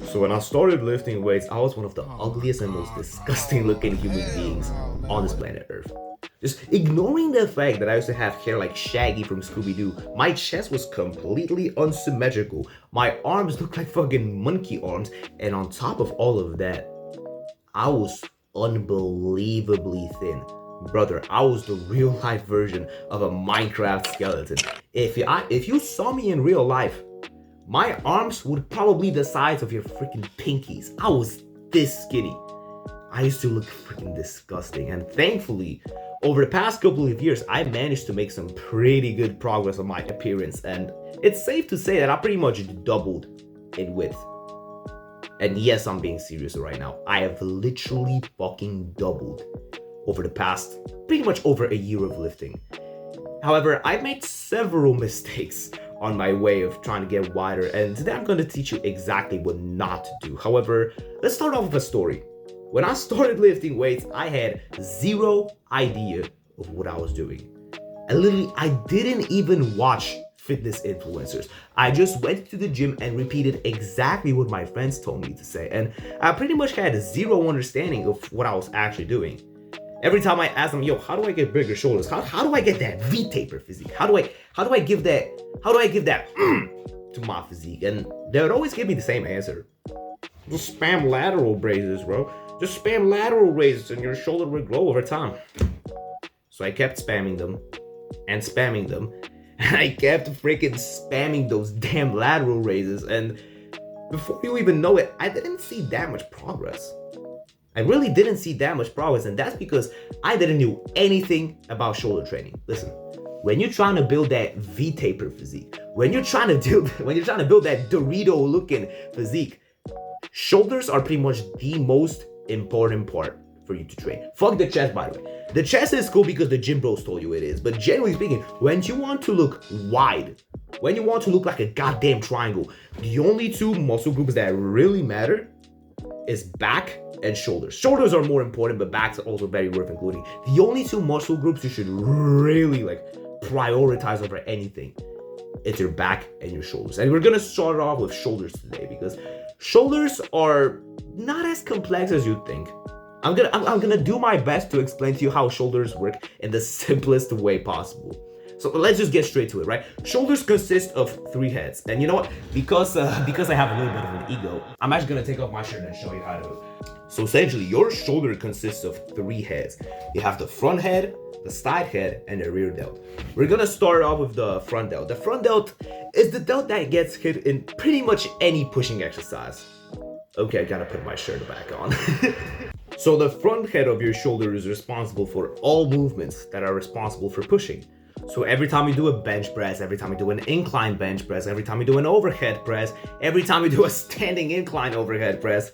So when I started lifting weights, I was one of the ugliest and most disgusting looking human beings on this planet Earth. Just ignoring the fact that I used to have hair like Shaggy from Scooby-Doo, my chest was completely unsymmetrical, my arms looked like fucking monkey arms, and on top of all of that, I was unbelievably thin. Brother, I was the real life version of a Minecraft skeleton. If you saw me in real life, my arms would probably be the size of your freaking pinkies. I was this skinny. I used to look freaking disgusting, and thankfully, over the past couple of years, I managed to make some pretty good progress on my appearance, and it's safe to say that I pretty much doubled in width. And yes, I'm being serious right now. I have literally fucking doubled over the past pretty much over a year of lifting. However, I've made several mistakes on my way of trying to get wider, and today I'm going to teach you exactly what not to do. However, let's start off with a story. When I started lifting weights, I had zero idea of what I was doing. I didn't even watch fitness influencers. I just went to the gym and repeated exactly what my friends told me to say, and I pretty much had zero understanding of what I was actually doing. Every time I asked them, yo, how do I get bigger shoulders? How do I get that V-taper physique? How do I give that to my physique? And they would always give me the same answer. Just spam lateral raises, bro. Just spam lateral raises and your shoulder will grow over time. So I kept spamming them and spamming them. And I kept freaking spamming those damn lateral raises. And before you even know it, I didn't see that much progress. I really didn't see that much progress, and that's because I didn't know anything about shoulder training. Listen, when you're trying to build that V-taper physique, when you're trying to build that Dorito-looking physique, shoulders are pretty much the most important part for you to train. Fuck the chest, by the way. The chest is cool because the gym bros told you it is, but generally speaking, when you want to look wide, when you want to look like a goddamn triangle, the only two muscle groups that really matter is back and shoulders. Shoulders are more important, but back's also very worth including. The only two muscle groups you should really prioritize over anything, it's your back and your shoulders. And we're gonna start off with shoulders today because shoulders are not as complex as you think. I'm gonna do my best to explain to you how shoulders work in the simplest way possible. So let's just get straight to it, right? Shoulders consist of 3 heads. And you know what? Because I have a little bit of an ego, I'm actually gonna take off my shirt and show you how to. So essentially, your shoulder consists of 3 heads. You have the front head, the side head, and the rear delt. We're gonna start off with the front delt. The front delt is the delt that gets hit in pretty much any pushing exercise. Okay, I gotta put my shirt back on. So the front head of your shoulder is responsible for all movements that are responsible for pushing. So every time you do a bench press, every time you do an incline bench press, every time you do an overhead press, every time you do a standing incline overhead press.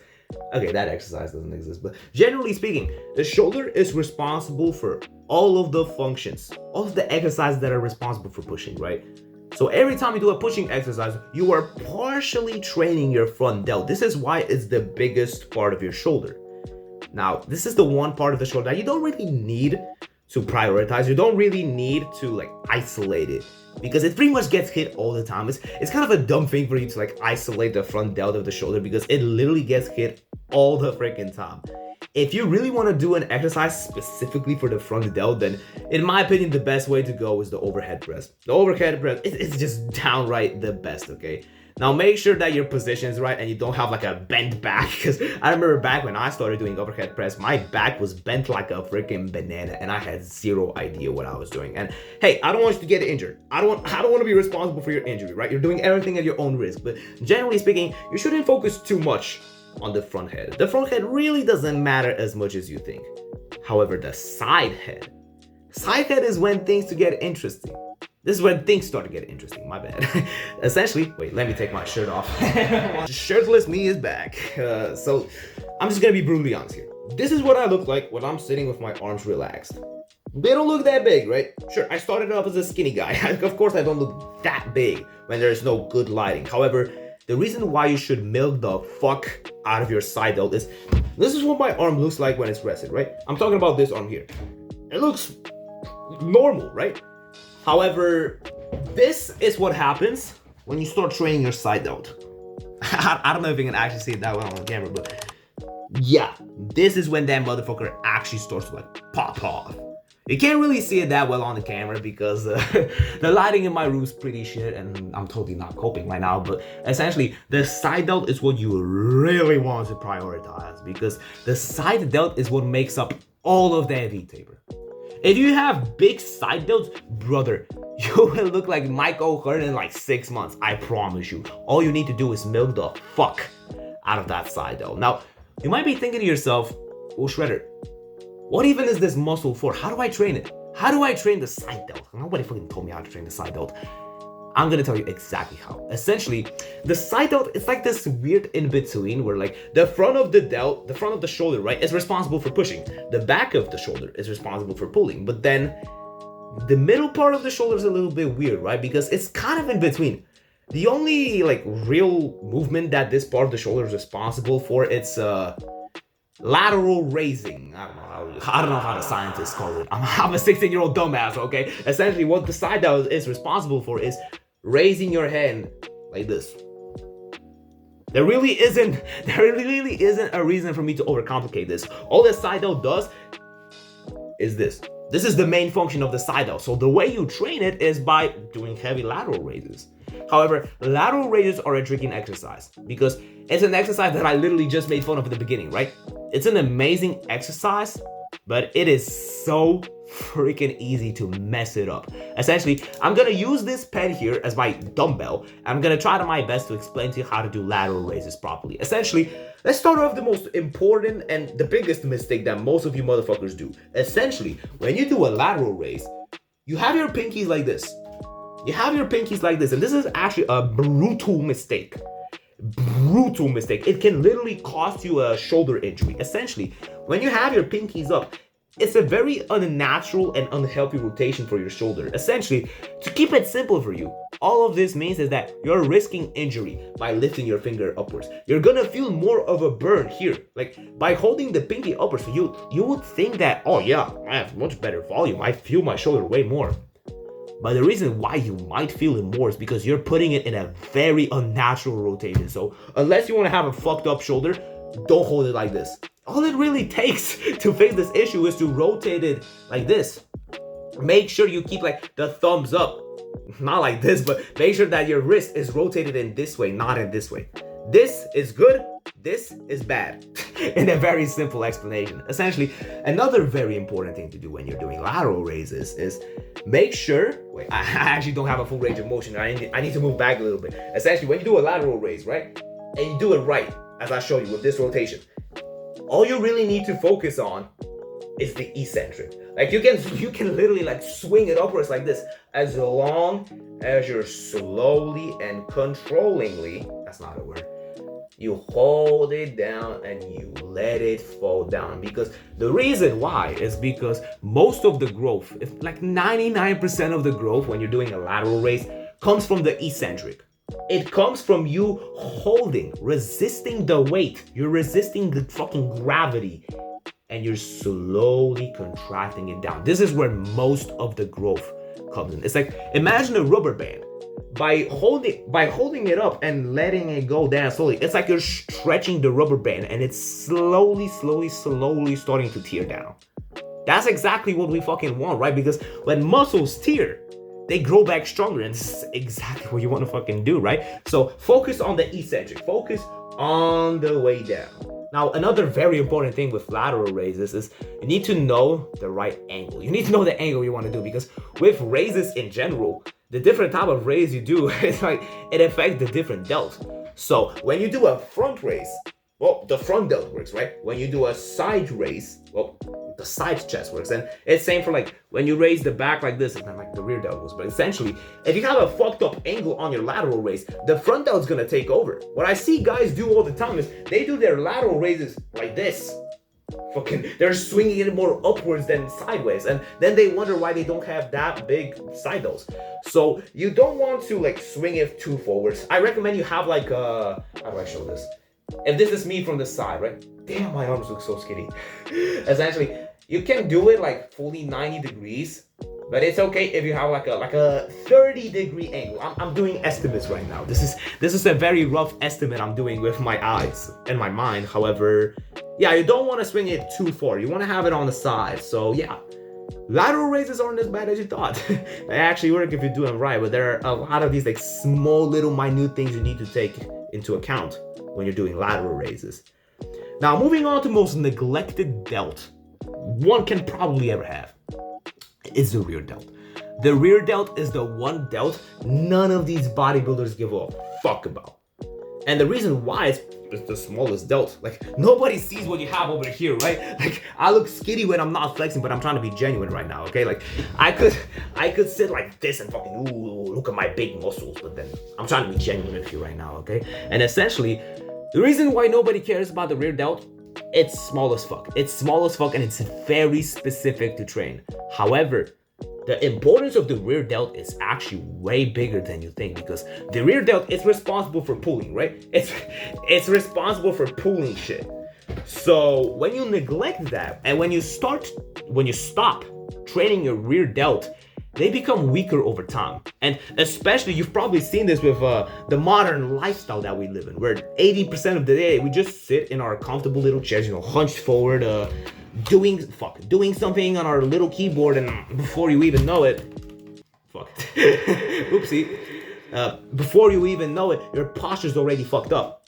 Okay, that exercise doesn't exist, but generally speaking, the shoulder is responsible for all of the functions, all of the exercises that are responsible for pushing, right? So every time you do a pushing exercise, you are partially training your front delt. This is why it's the biggest part of your shoulder. Now, this is the one part of the shoulder that you don't really need to prioritize. You don't really need to isolate it because it pretty much gets hit all the time. It's kind of a dumb thing for you to isolate the front delt of the shoulder because it literally gets hit all the freaking time. If you really want to do an exercise specifically for the front delt, then in my opinion, the best way to go is the overhead press. The overhead press, it's just downright the best, okay? Now make sure that your position is right and you don't have a bent back, because I remember back when I started doing overhead press, my back was bent like a freaking banana and I had zero idea what I was doing. And hey, I don't want you to get injured. I don't want to be responsible for your injury, right? You're doing everything at your own risk, but generally speaking, you shouldn't focus too much on the front head. The front head really doesn't matter as much as you think. However, the side head is when things to get interesting. This is when things start to get interesting, my bad. Essentially, wait, let me take my shirt off. Shirtless me is back. So I'm just gonna be brutally honest here. This is what I look like when I'm sitting with my arms relaxed. They don't look that big, right? Sure, I started off as a skinny guy. Of course, I don't look that big when there's no good lighting. However, the reason why you should milk the fuck out of your side delt is, this is what my arm looks like when it's rested, right? I'm talking about this arm here. It looks normal, right? However, this is what happens when you start training your side delt. I don't know if you can actually see it that well on the camera, but yeah, this is when that motherfucker actually starts to like pop off. You can't really see it that well on the camera because the lighting in my room is pretty shit and I'm totally not coping right now, but essentially the side delt is what you really want to prioritize because the side delt is what makes up all of that V-taper. If you have big side delts, brother, you will look like Mike O'Hearn in like 6 months, I promise you. All you need to do is milk the fuck out of that side delt. Now, you might be thinking to yourself, well, Shredder, what even is this muscle for? How do I train it? How do I train the side delt? Nobody fucking told me how to train the side delt. I'm gonna tell you exactly how. Essentially, the side delt, it's like this weird in-between where like the front of the delt, the front of the shoulder, right, is responsible for pushing. The back of the shoulder is responsible for pulling. But then the middle part of the shoulder is a little bit weird, right? Because it's kind of in between. The only like real movement that this part of the shoulder is responsible for, it's lateral raising. I don't know how the scientists call it. I'm a 16-year-old dumbass, okay? Essentially, what the side delt is responsible for is raising your hand like this. There really isn't a reason for me to overcomplicate this. All the side delt does is this. This is the main function of the side delt. So the way you train it is by doing heavy lateral raises. However, lateral raises are a tricky exercise because it's an exercise that I literally just made fun of at the beginning, right? It's an amazing exercise, but it is so freaking easy to mess it up. Essentially, I'm gonna use this pen here as my dumbbell. I'm gonna try my best to explain to you how to do lateral raises properly. Essentially, let's start off the most important and the biggest mistake that most of you motherfuckers do. Essentially, when you do a lateral raise, you have your pinkies like this. You have your pinkies like this, and this is actually a brutal mistake. Brutal mistake. It can literally cost you a shoulder injury. Essentially, when you have your pinkies up, it's a very unnatural and unhealthy rotation for your shoulder. Essentially, to keep it simple for you, all of this means is that you're risking injury by lifting your finger upwards. You're gonna feel more of a burn here. Like by holding the pinky upwards, you would think that, oh yeah, I have much better volume. I feel my shoulder way more. But the reason why you might feel it more is because you're putting it in a very unnatural rotation. So unless you want to have a fucked up shoulder, don't hold it like this. All it really takes to fix this issue is to rotate it like this. Make sure you keep like the thumbs up. Not like this, but make sure that your wrist is rotated in this way, not in this way. This is good, this is bad. In a very simple explanation. Essentially, another very important thing to do when you're doing lateral raises is make sure, wait, I actually don't have a full range of motion. I need to move back a little bit. Essentially, when you do a lateral raise, right, and you do it right, as I showed you with this rotation, all you really need to focus on is the eccentric. Like you can literally like swing it upwards like this as long as you're slowly and controllingly, that's not a word, you hold it down and you let it fall down. Because the reason why is because most of the growth, if like 99% of the growth when you're doing a lateral raise comes from the eccentric. It comes from you holding, resisting the weight. You're resisting the fucking gravity and you're slowly contracting it down. This is where most of the growth comes in. It's like, imagine a rubber band. By holding it up and letting it go down slowly, it's like you're stretching the rubber band and it's slowly starting to tear down. That's exactly what we fucking want, right? Because when muscles tear, they grow back stronger, and this is exactly what you want to fucking do, right? So focus on the eccentric, focus on the way down. Now, another very important thing with lateral raises is you need to know the right angle. You need to know the angle you want to do, because with raises in general, the different type of raise you do, it's like it affects the different delts. So when you do a front raise, well, the front delt works, right? When you do a side raise, well, the side chest works. And it's same for like when you raise the back like this, and then like the rear delt works. But essentially, if you have a fucked up angle on your lateral raise, the front delt's gonna take over. What I see guys do all the time is they do their lateral raises like this. Fucking, they're swinging it more upwards than sideways, and then they wonder why they don't have that big side delts. So you don't want to like swing it too forwards. I recommend you have like how do I show this? If this is me from the side, right? Damn, my arms look so skinny. Essentially, you can do it like fully 90 degrees, But it's okay if you have like a 30-degree angle. I'm doing estimates right now. This is a very rough estimate I'm doing with my eyes and my mind. However, yeah, you don't want to swing it too far. You want to have it on the side. So yeah, lateral raises aren't as bad as you thought. They actually work if you do them right. But there are a lot of these like small little minute things you need to take into account when you're doing lateral raises. Now moving on to most neglected delt one can probably ever have. Is the rear delt. The rear delt is the one delt none of these bodybuilders give a fuck about. And the reason why is it's the smallest delt. Like, nobody sees what you have over here, right? Like, I look skinny when I'm not flexing, but I'm trying to be genuine right now, okay? Like, I could sit like this and fucking, ooh, look at my big muscles, but then I'm trying to be genuine with you right now, okay? And essentially, the reason why nobody cares about the rear delt, it's small as fuck. It's small as fuck and it's very specific to train. However, the importance of the rear delt is actually way bigger than you think, because the rear delt is responsible for pulling, right? It's responsible for pulling shit. So when you neglect that and when you stop training your rear delt, they become weaker over time. And especially, you've probably seen this with the modern lifestyle that we live in, where 80% of the day we just sit in our comfortable little chairs, hunched forward, doing something on our little keyboard, and before you even know it, oopsie, before you even know it, your posture's already fucked up.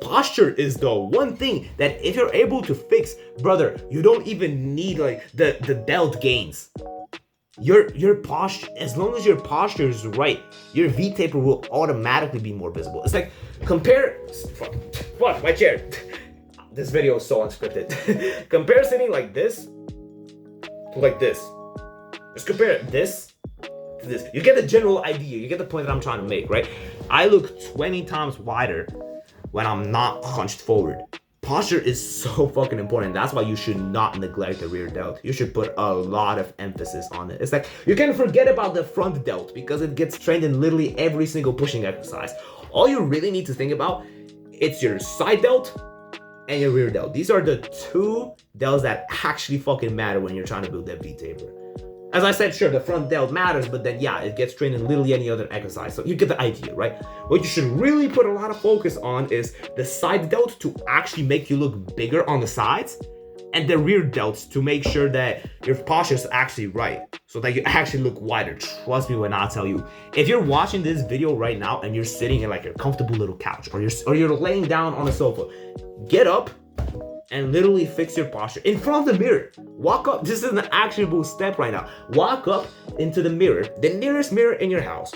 Posture is the one thing that if you're able to fix, brother, you don't even need like the delt gains. Your posture, as long as your posture is right, your V-taper will automatically be more visible. It's like, compare, fuck, my chair. This video is so unscripted. Compare sitting like this to like this. Just compare this to this. You get the general idea. You get the point that I'm trying to make, right? I look 20 times wider when I'm not hunched forward. Posture is so fucking important. That's why you should not neglect the rear delt. You should put a lot of emphasis on it. It's like, you can forget about the front delt because it gets trained in literally every single pushing exercise. All you really need to think about, it's your side delt and your rear delt. These are the two delts that actually fucking matter when you're trying to build that V-taper. As I said, sure, the front delt matters, but then yeah, it gets trained in literally any other exercise. So you get the idea, right? What you should really put a lot of focus on is the side delt to actually make you look bigger on the sides, and the rear delts to make sure that your posture is actually right, so that you actually look wider. Trust me when I tell you, if you're watching this video right now and you're sitting in like your comfortable little couch, or you're laying down on a sofa, get up and literally fix your posture in front of the mirror. Walk up. This is an actionable step right now. Walk up into the mirror, the nearest mirror in your house,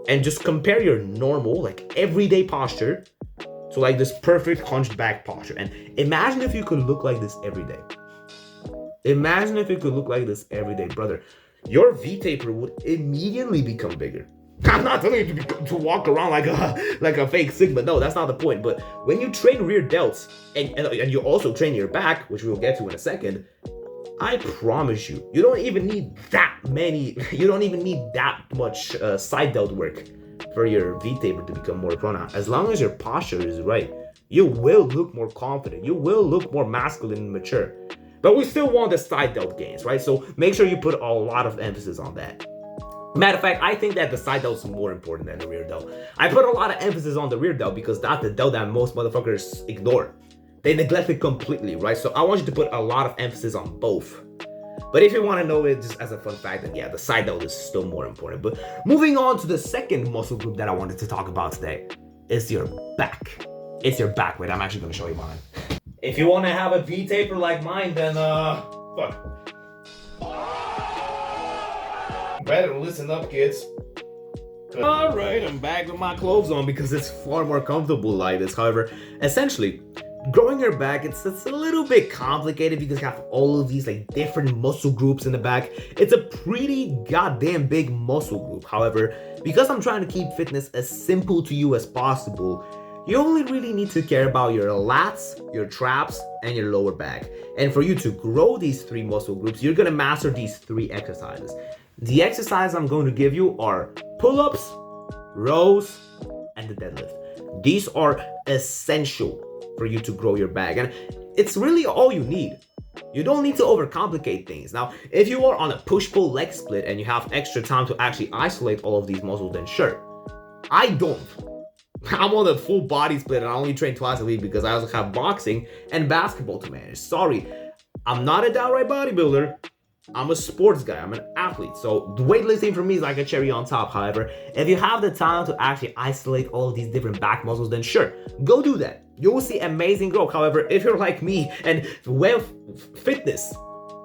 and just compare your normal, like everyday posture to like this perfect hunched back posture. And imagine if you could look like this every day. Imagine if you could look like this every day, brother. Your V-taper would immediately become bigger. I'm not telling you to walk around like a fake Sigma. No, that's not the point. But when you train rear delts and you also train your back, which we'll get to in a second, I promise you, you don't even need that much side delt work for your V-taper to become more pronounced. As long as your posture is right, you will look more confident. You will look more masculine and mature. But we still want the side delt gains, right? So make sure you put a lot of emphasis on that. Matter of fact, I think that the side delt is more important than the rear delt. I put a lot of emphasis on the rear delt because that's the delt that most motherfuckers ignore. They neglect it completely, right? So I want you to put a lot of emphasis on both. But if you want to know it just as a fun fact, then yeah, the side delt is still more important. But moving on to the second muscle group that I wanted to talk about today is your back. It's your back. Wait, I'm actually going to show you mine. If you want to have a V-taper like mine, then fuck. Better listen up, kids. Alright, I'm back with my clothes on because it's far more comfortable like this. However, essentially, growing your back, it's a little bit complicated because you have all of these like different muscle groups in the back. It's a pretty goddamn big muscle group. However, because I'm trying to keep fitness as simple to you as possible, you only really need to care about your lats, your traps, and your lower back. And for you to grow these three muscle groups, you're gonna master these three exercises. The exercise I'm going to give you are pull-ups, rows, and the deadlift. These are essential for you to grow your back, and it's really all you need. You don't need to overcomplicate things. Now, if you are on a push-pull leg split and you have extra time to actually isolate all of these muscles, then sure. I don't. I'm on a full body split and I only train twice a week because I also have boxing and basketball to manage. Sorry, I'm not a downright bodybuilder. I'm a sports guy. I'm an athlete. So the weightlifting for me is like a cherry on top. However, if you have the time to actually isolate all of these different back muscles, then sure, go do that. You will see amazing growth. However, if you're like me and fitness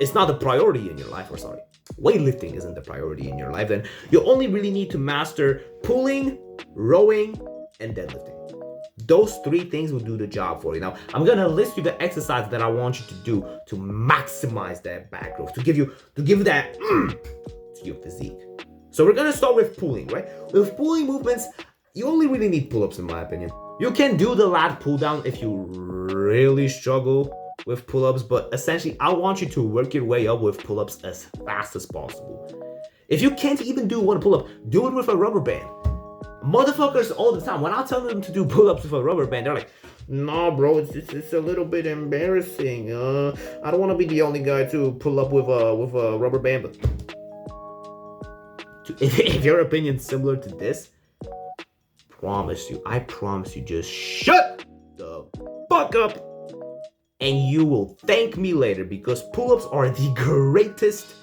is not the priority in your life, or sorry, weightlifting isn't the priority in your life, then you only really need to master pulling, rowing, and deadlifting. Those three things will do the job for you. Now, I'm gonna list you the exercises that I want you to do to maximize that back growth, to give you that to your physique. So we're gonna start with pulling, right? With pulling movements, you only really need pull-ups in my opinion. You can do the lat pull down if you really struggle with pull-ups, but essentially I want you to work your way up with pull-ups as fast as possible. If you can't even do one pull-up, do it with a rubber band. Motherfuckers all the time, when I tell them to do pull-ups with a rubber band, they're like, nah bro, it's a little bit embarrassing. I don't want to be the only guy to pull up with a rubber band. But if your opinion's similar to this, I promise you, just shut the fuck up and you will thank me later, because pull-ups are the greatest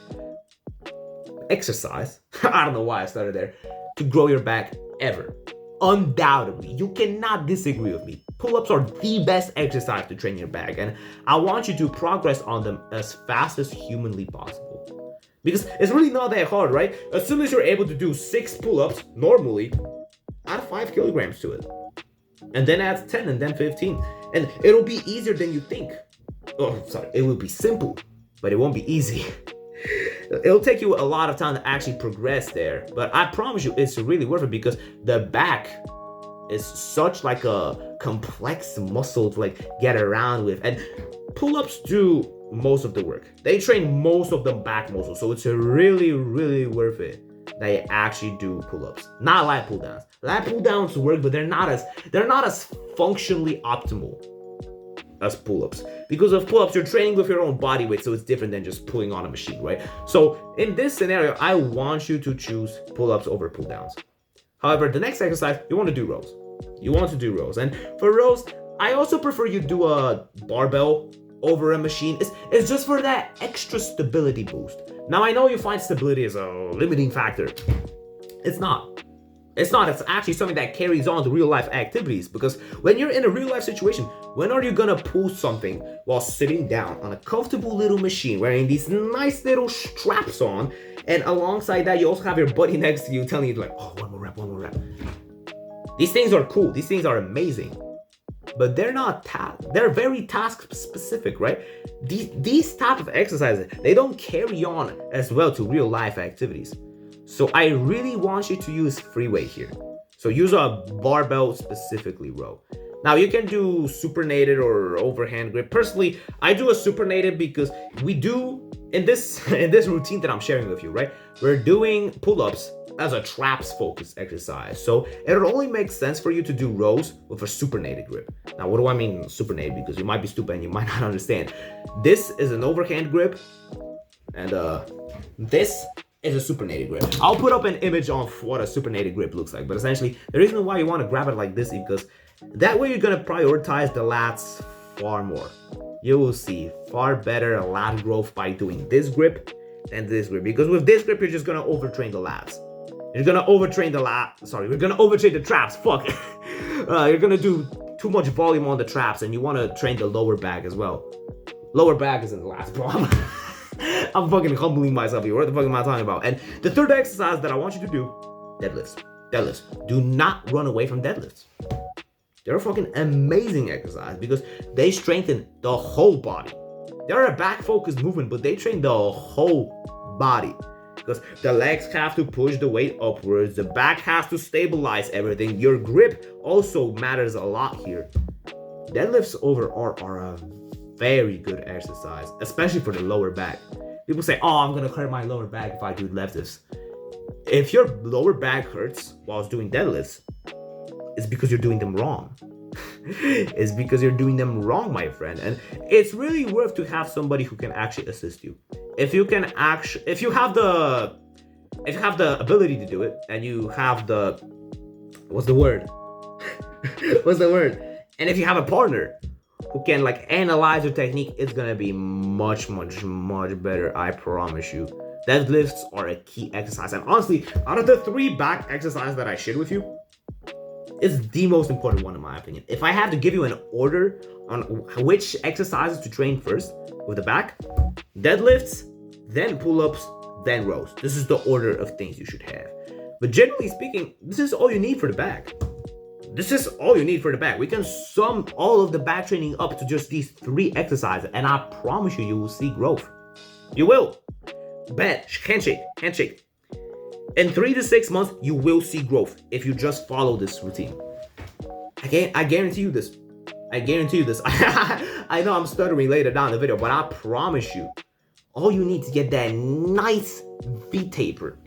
exercise, I don't know why I started there, to grow your back ever. Undoubtedly, you cannot disagree with me. Pull-ups are the best exercise to train your back, and I want you to progress on them as fast as humanly possible. Because it's really not that hard, right? As soon as you're able to do 6 pull-ups normally, add 5 kilograms to it. And then add 10 and then 15. And it'll be easier than you think. Oh, sorry, it will be simple, but it won't be easy. It'll take you a lot of time to actually progress there, but I promise you it's really worth it, because the back is such like a complex muscle to like get around with, and pull-ups do most of the work. They train most of the back muscles, so it's really worth it that you actually do pull-ups, not lat pull downs. Lat pull downs work, but they're not as functionally optimal as pull-ups, because of pull-ups you're training with your own body weight, so it's different than just pulling on a machine, right? So in this scenario, I want you to choose pull-ups over pull downs. However, the next exercise, you want to do rows. And for rows, I also prefer you do a barbell over a machine. It's just for that extra stability boost. Now I know you find stability as a limiting factor. It's not. It's actually something that carries on to real life activities, because when you're in a real life situation, when are you gonna pull something while sitting down on a comfortable little machine wearing these nice little straps on, and alongside that you also have your buddy next to you telling you like, oh, one more rep. These things are cool, these things are amazing, but they're very task specific, right? These type of exercises, they don't carry on as well to real life activities. So I really want you to use free weight here. So use a barbell, specifically row. Now you can do supinated or overhand grip. Personally, I do a supinated because we do in this routine that I'm sharing with you, right? We're doing pull-ups as a traps focused exercise. So it'll only make sense for you to do rows with a supinated grip. Now, what do I mean supinated? Because you might be stupid and you might not understand. This is an overhand grip, and this is a supinated grip. I'll put up an image of what a supinated grip looks like, but essentially the reason why you want to grab it like this is because that way you're going to prioritize the lats far more. You will see far better lat growth by doing this grip than this grip, because with this grip you're just going to overtrain the lats. You're going to overtrain the traps. Fuck. You're going to do too much volume on the traps, and you want to train the lower back as well. Lower back isn't the last problem. I'm fucking humbling myself here. What the fuck am I talking about? And the third exercise that I want you to do, deadlifts. Do not run away from deadlifts. They're a fucking amazing exercise because they strengthen the whole body. They're a back focused movement, but they train the whole body, because the legs have to push the weight upwards, the back has to stabilize everything. Your grip also matters a lot here. Deadlifts overall are a very good exercise, especially for the lower back. People say, oh, I'm gonna hurt my lower back if I do deadlifts. If your lower back hurts whilst doing deadlifts, it's because you're doing them wrong. is because you're doing them wrong, my friend. And it's really worth to have somebody who can actually assist you. If you have the ability to do it, and you have the, what's the word? And if you have a partner who can like analyze your technique, it's gonna be much better, I promise you. Deadlifts are a key exercise, and honestly, out of the 3 back exercises that I shared with you, it's the most important one in my opinion. If I have to give you an order on which exercises to train first with the back, deadlifts, then pull-ups, then rows. This is the order of things you should have. But generally speaking, this is all you need for the back. We can sum all of the back training up to just these 3 exercises, and I promise you, you will see growth. You will. Bet. Handshake. In 3 to 6 months, you will see growth if you just follow this routine. I guarantee you this. I know I'm stuttering later down the video, but I promise you, all you need to get that nice V-taper,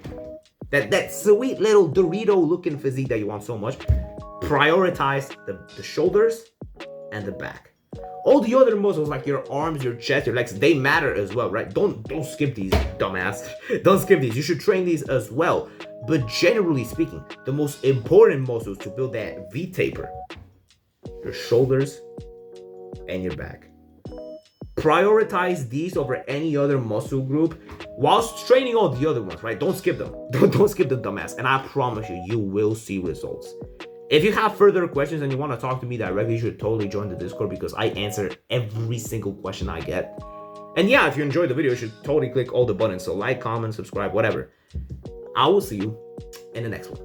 that sweet little Dorito-looking physique that you want so much, prioritize the shoulders and the back. All the other muscles like your arms, your chest, your legs, they matter as well, right? Don't skip these, dumbass. Don't skip these. You should train these as well. But generally speaking, the most important muscles to build that V-taper, your shoulders and your back. Prioritize these over any other muscle group whilst training all the other ones, right? Don't skip them. Don't skip the dumbass. And I promise you, you will see results. If you have further questions and you want to talk to me directly, you should totally join the Discord because I answer every single question I get. And yeah, if you enjoyed the video, you should totally click all the buttons. So like, comment, subscribe, whatever. I will see you in the next one.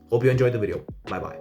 Hope you enjoyed the video. Bye-bye.